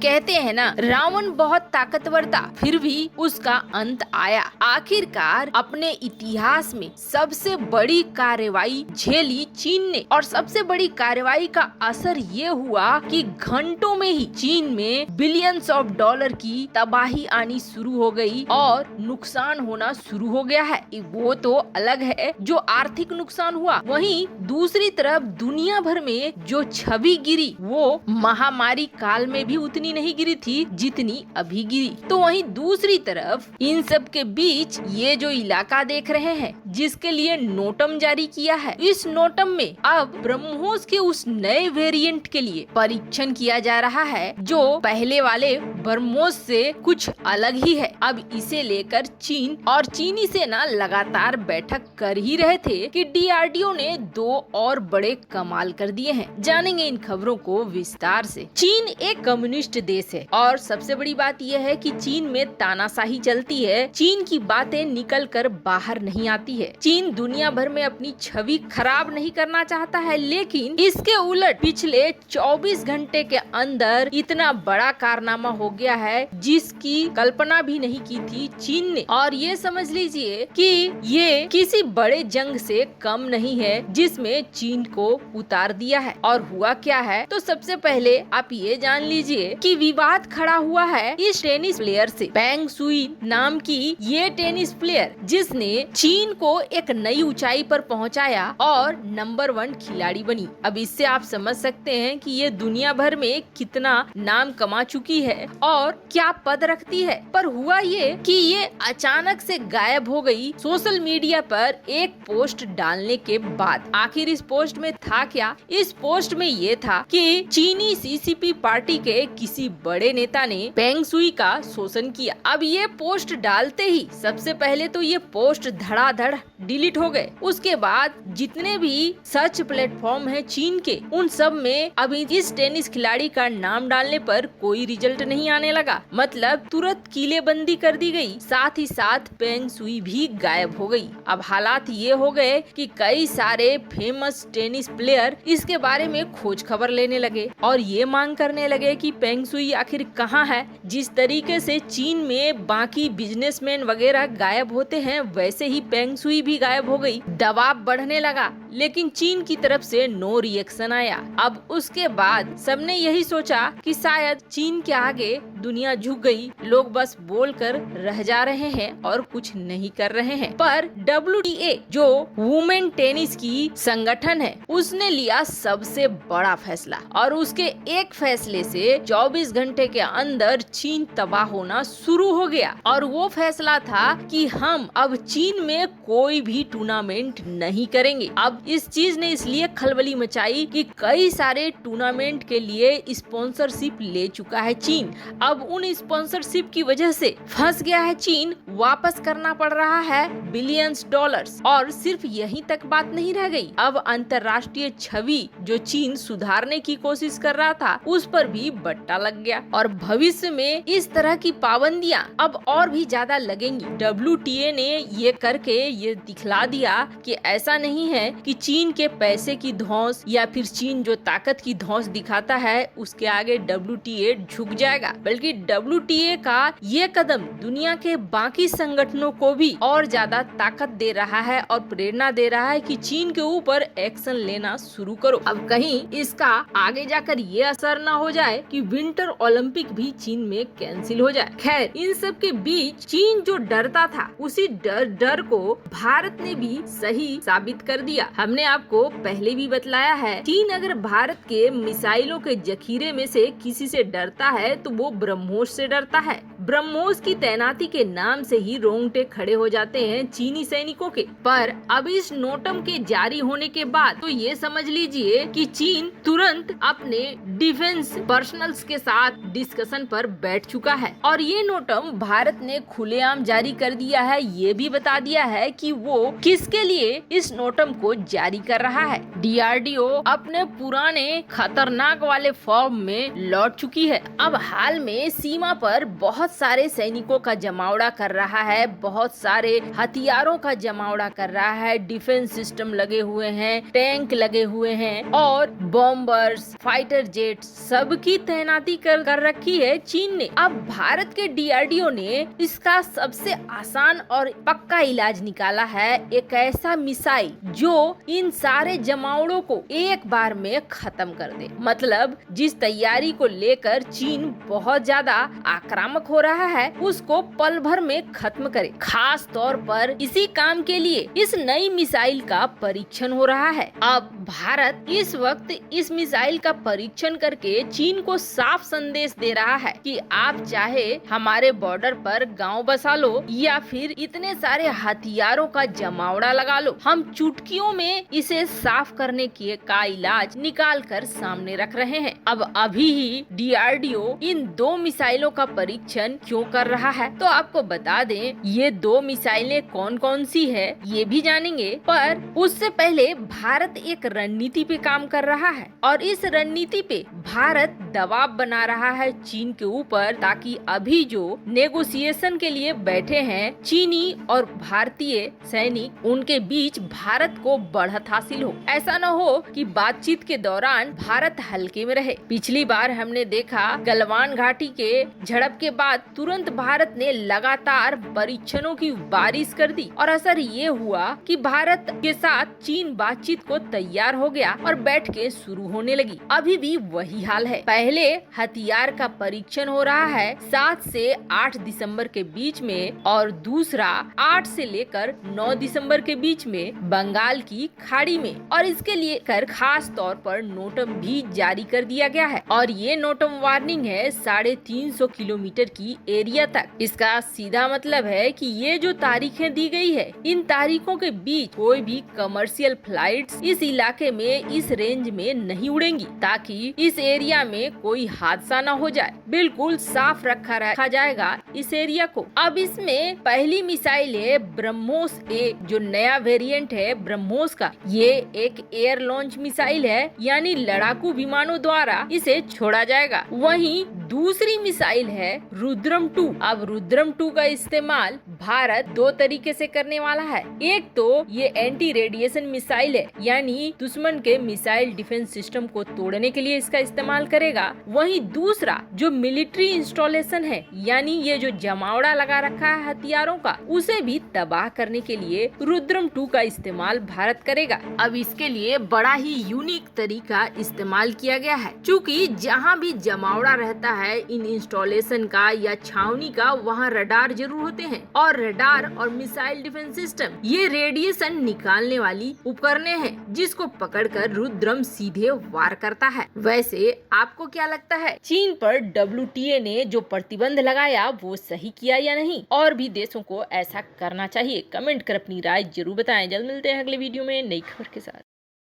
कहते हैं ना, रावण बहुत ताकतवर था, फिर भी उसका अंत आया। आखिरकार अपने इतिहास में सबसे बड़ी कार्रवाई झेली चीन ने, और सबसे बड़ी कार्रवाई का असर ये हुआ कि घंटों में ही चीन में बिलियंस ऑफ डॉलर की तबाही आनी शुरू हो गई और नुकसान होना शुरू हो गया है। वो तो अलग है जो आर्थिक नुकसान हुआ, वहीं दूसरी तरफ दुनिया भर में जो छवि गिरी वो महामारी काल में भी उतनी नहीं गिरी थी जितनी अभी गिरी। तो वहीं दूसरी तरफ इन सब के बीच ये जो इलाका देख रहे हैं जिसके लिए नोटम जारी किया है, इस नोटम में अब ब्रह्मोस के उस नए वेरिएंट के लिए परीक्षण किया जा रहा है जो पहले वाले ब्रह्मोस से कुछ अलग ही है। अब इसे लेकर चीन और चीनी सेना लगातार बैठक कर ही रहे थे कि डीआरडीओ ने 2 और बड़े कमाल कर दिए हैं। जानेंगे इन खबरों को विस्तार से। चीन एक कम्युनिस्ट देश है और सबसे बड़ी बात यह है कि चीन में तानाशाही चलती है। चीन की बातें निकल कर बाहर नहीं आती है। चीन दुनिया भर में अपनी छवि खराब नहीं करना चाहता है, लेकिन इसके उलट पिछले 24 घंटे के अंदर इतना बड़ा कारनामा हो गया है जिसकी कल्पना भी नहीं की थी चीन ने। और ये समझ लीजिए कि ये किसी बड़े जंग से कम नहीं है जिसमें चीन को उतार दिया है। और हुआ क्या है, तो सबसे पहले आप ये जान लीजिए कि विवाद खड़ा हुआ है इस टेनिस प्लेयर से, पेंग शुई नाम की ये टेनिस प्लेयर जिसने चीन को एक नई ऊंचाई पर पहुंचाया और नंबर 1 खिलाड़ी बनी। अब इससे आप समझ सकते हैं कि ये दुनिया भर में कितना नाम कमा चुकी है और क्या पद रखती है। पर हुआ ये कि ये अचानक से गायब हो गई सोशल मीडिया पर एक पोस्ट डालने के बाद। आखिर इस पोस्ट में था क्या? इस पोस्ट में ये था कि चीनी सीसीपी पार्टी के किसी बड़े नेता ने पेंग शुई का शोषण किया। अब ये पोस्ट डालते ही सबसे पहले तो ये पोस्ट धड़ाधड़ डिलीट हो गए। उसके बाद जितने भी सर्च प्लेटफॉर्म है चीन के, उन सब में अभी इस टेनिस खिलाड़ी का नाम डालने पर कोई रिजल्ट नहीं आने लगा। मतलब तुरंत किलेबंदी कर दी गई, साथ ही साथ पेंग शुई भी गायब हो गई। अब हालात ये हो गए कि कई सारे फेमस टेनिस प्लेयर इसके बारे में खोज खबर लेने लगे और ये मांग करने लगे कि पेंग शुई आखिर कहाँ है। जिस तरीके से चीन में बाकी बिजनेसमैन वगैरह गायब होते हैं, वैसे ही पेंग शुई भी गायब हो गई। दबाव बढ़ने लगा, लेकिन चीन की तरफ से नो रिएक्शन आया। अब उसके बाद सबने यही सोचा कि शायद चीन के आगे दुनिया झुक गई, लोग बस बोलकर रह जा रहे हैं और कुछ नहीं कर रहे हैं। पर WTA जो वुमेन टेनिस की संगठन है, उसने लिया सबसे बड़ा फैसला और उसके एक फैसले से 24 घंटे के अंदर चीन तबाह होना शुरू हो गया। और वो फैसला था कि हम अब चीन में कोई भी टूर्नामेंट नहीं करेंगे। अब इस चीज ने इसलिए खलबली मचाई कि कई सारे टूर्नामेंट के लिए स्पॉन्सरशिप ले चुका है चीन। अब उन स्पॉन्सरशिप की वजह से फंस गया है चीन, वापस करना पड़ रहा है बिलियंस डॉलर्स। और सिर्फ यहीं तक बात नहीं रह गई, अब अंतर्राष्ट्रीय छवि जो चीन सुधारने की कोशिश कर रहा था उस पर भी बट्टा लग गया। और भविष्य में इस तरह की पाबंदियां अब और भी ज्यादा लगेंगी। WTA ने ये करके ये दिखला दिया कि ऐसा नहीं है कि चीन के पैसे की धौंस या फिर चीन जो ताकत की धौंस दिखाता है उसके आगे WTA झुक जाएगा, बल्कि WTA का ये कदम दुनिया के बाकी संगठनों को भी और ज्यादा ताकत दे रहा है और प्रेरणा दे रहा है कि चीन के ऊपर एक्शन लेना शुरू करो। अब कहीं इसका आगे जाकर ये असर ना हो जाए कि विंटर ओलंपिक भी चीन में कैंसिल हो जाए। खैर, इन सब के बीच चीन जो डरता था उसी डर को भारत ने भी सही साबित कर दिया। हमने आपको पहले भी बतलाया है, चीन अगर भारत के मिसाइलों के जखीरे में से किसी से डरता है तो वो ब्रह्मोस से डरता है। ब्रह्मोस की तैनाती के नाम से ही रोंगटे खड़े हो जाते हैं चीनी सैनिकों के। पर अब इस नोटम के जारी होने के बाद तो ये समझ लीजिए कि चीन तुरंत अपने डिफेंस पर्सनल्स के साथ डिस्कशन पर बैठ चुका है। और ये नोटम भारत ने खुलेआम जारी कर दिया है, ये भी बता दिया है कि वो किसके लिए इस नोटम को जारी कर रहा है। DRDO अपने पुराने खतरनाक वाले फॉर्म में लौट चुकी है। अब हाल में सीमा पर बहुत सारे सैनिकों का जमावड़ा कर रहा है, बहुत सारे हथियारों का जमावड़ा कर रहा है, डिफेंस सिस्टम लगे हुए हैं, टैंक लगे हुए हैं और बॉम्बर्स, फाइटर जेट सबकी तैनाती कर रखी है चीन ने। अब भारत के DRDO ने इसका सबसे आसान और पक्का इलाज निकाला है, एक ऐसा मिसाइल जो इन सारे जमावड़ों को एक बार में खत्म कर दे। मतलब जिस तैयारी को लेकर चीन बहुत ज्यादा आक्रामक हो रहा है उसको पल भर में खत्म करे। खास तौर पर इसी काम के लिए इस नई मिसाइल का परीक्षण हो रहा है। अब भारत इस वक्त इस मिसाइल का परीक्षण करके चीन को साफ संदेश दे रहा है कि आप चाहे हमारे बॉर्डर पर गांव बसा लो या फिर इतने सारे हथियारों का जमावड़ा लगा लो, हम चुटकियों में इसे साफ करने का इलाज निकाल कर सामने रख रहे हैं। अब अभी ही DRDO इन 2 मिसाइलों का परीक्षण क्यों कर रहा है तो आपको बता दें, ये 2 मिसाइलें कौन कौन सी है ये भी जानेंगे। पर उससे पहले भारत एक रणनीति पे काम कर रहा है और इस रणनीति पे भारत दबाव बना रहा है चीन के ऊपर, ताकि अभी जो नेगोशिएशन के लिए बैठे हैं चीनी और भारतीय सैनिक, उनके बीच भारत को बढ़त हासिल हो। ऐसा न हो कि बातचीत के दौरान भारत हल्के में रहे। पिछली बार हमने देखा गलवान घाटी के झड़प के बाद तुरंत भारत ने लगातार परीक्षणों की बारिश कर दी और असर ये हुआ कि भारत के साथ चीन बातचीत को तैयार हो गया और बैठकें शुरू होने लगी। अभी भी वही हाल है। पहले हथियार का परीक्षण हो रहा है 7 से 8 दिसंबर के बीच में और दूसरा 8 से लेकर 9 दिसंबर के बीच में बंगाल की खाड़ी में, और इसके लिए खास तौर पर नोटम भी जारी कर दिया गया है और ये नोटम वार्निंग है 350 किलोमीटर की एरिया तक। इसका सीधा मतलब है कि ये जो तारीखें दी गई है इन तारीखों के बीच कोई भी कमर्शियल फ्लाइट्स इस इलाके में इस रेंज में नहीं उड़ेंगी, ताकि इस एरिया में कोई हादसा न हो जाए। बिल्कुल साफ रखा जाएगा इस एरिया को। अब इसमें पहली मिसाइल है ब्रह्मोस ए, जो नया वेरिएंट है ब्रह्मोस का। ये एक एयर लॉन्च मिसाइल है, यानी लड़ाकू विमानों द्वारा इसे छोड़ा जाएगा। वहीं दूसरी मिसाइल है रुद्रम 2। अब रुद्रम 2 का इस्तेमाल भारत 2 तरीके से करने वाला है। एक तो ये एंटी रेडिएशन मिसाइल है, यानी दुश्मन के मिसाइल डिफेंस सिस्टम को तोड़ने के लिए इसका इस्तेमाल करेगा। वहीं दूसरा जो मिलिट्री इंस्टॉलेशन है, यानी ये जो जमावड़ा लगा रखा है हथियारों का, उसे भी तबाह करने के लिए रुद्रम 2 का इस्तेमाल भारत करेगा। अब इसके लिए बड़ा ही यूनिक तरीका इस्तेमाल किया गया है, क्योंकि जहाँ भी जमावड़ा रहता है इन इंस्टॉलेशन का या छावनी का, वहाँ रडार जरूर होते हैं और रडार और मिसाइल डिफेंस सिस्टम ये रेडिएशन निकालने वाली उपकरणें हैं, जिसको पकड़कर रुद्रम सीधे वार करता है। वैसे आपको क्या लगता है, चीन पर WTA ने जो प्रतिबंध लगाया वो सही किया या नहीं, और भी देशों को ऐसा करना चाहिए? कमेंट कर अपनी राय जरूर बताएं। जल्द मिलते हैं अगले वीडियो में नई खबर के साथ।